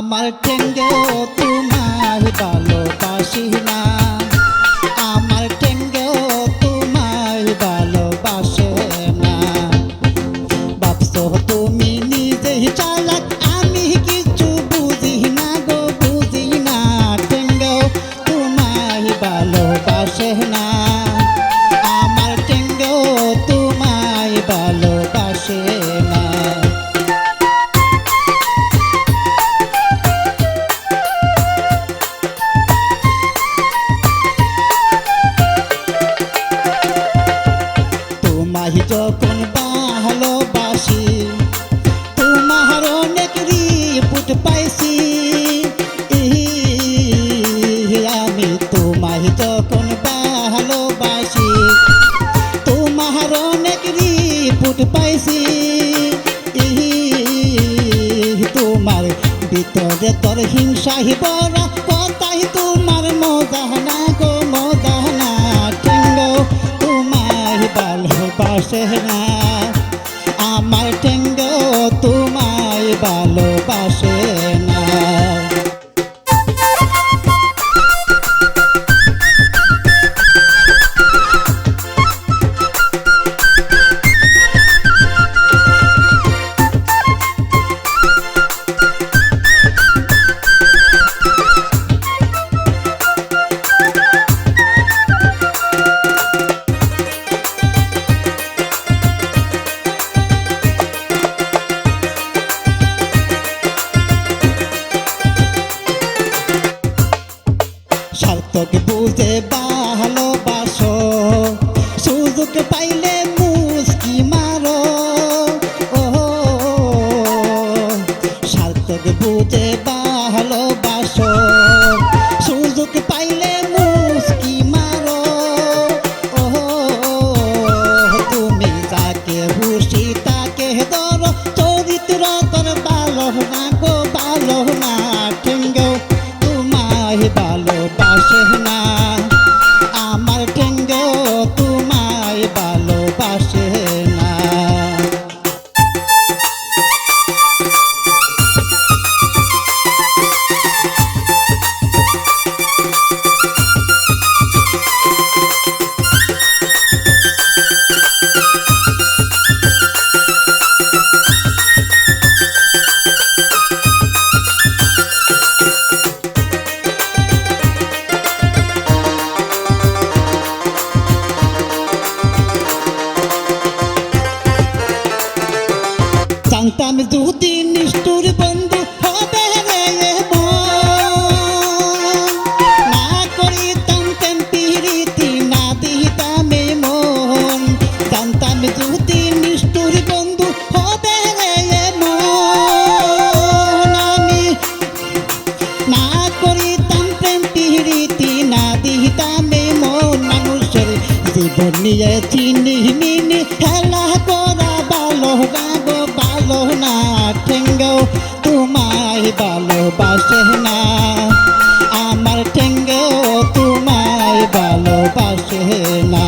আমার ঠেঙ্গেও তোমার ভালোবাসি না, আমার ঠেঙ্গেও তোমার ভালোবাসে না। ভাবছো তুমি নিজেই চালাক, আমি কিছু বুঝি না গো, বুঝি না। ঠেঙ্গেও তোমার ভালোবাসে না, আমার ঠেঙ্গেও তোমার ভালোবাসে না। তোমায় যখন ভালোবাসি, তোমার অনেক রিপুট পাইছি। আমি তোমায় যখন ভালোবাসি, তোমার অনেক রিপুট পাইছি। তোমার ভিতরে তোর হিংসাই বড়, কথাই তোমার মজা না গো, মজা না। ঠেঙ্গেও তোমার ভালোবাসে না, আমার ঠেঙ্গেও তোমার ভালোবাসে না। সার্থক বুঝে ভালোবাসো, সুযোগ পাইলে মুস্কি মারো। ও সার্থক বুঝে ভালোবাসো, সুযোগ পাইলে মুস্কি মারো। ও তুমি যাকে খুশি তাকে ধরো, চরিত্র তোর ভালো না গো, ভালো না। ঠেঙ্গেও তোমায় ভালোবাসে না, আমার ঠেঙ্গেও তোমায় ভালোবাসে না। জানতাম যদি নিষ্ঠুর বন্ধু হবে রে মন, না করিতাম তেন প্রীতি, না দিতাম মন। জানতাম যদি নিষ্ঠুর বন্ধু হবে রে মন, আমি না করিতাম প্রেম প্রীতি, না দিতাম মন। মানুষের জীবন নিয়ে চিনি মিনি খেলা করা ভালো না গো, ভালো না। ঠেঙ্গেও তোমায় ভালোবাসে না, আমার ঠেঙ্গেও তোমায় ভালোবাসে না।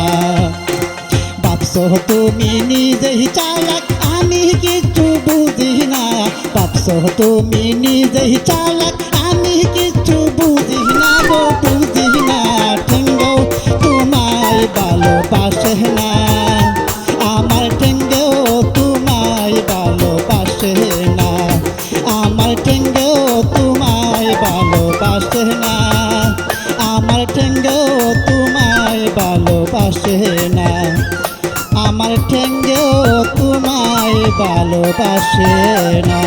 ভাবছো তুমি নিজেই চালাক, আমি কিছু বুঝি না। ভাবছো তুমি নিজেই চালাক, আমি কিছু বুঝি না গো, বুঝি না। ঠেঙ্গেও তোমায় ভালোবাসে না, আমার ঠেঙ্গেও তোমায় ভালোবাসে না, আমার ঠেঙ্গেও তোমায় ভালোবাসে না, আমার ঠেঙ্গেও তোমায় ভালোবাসে না, আমার ঠেঙ্গেও তোমায় ভালোবাসে না।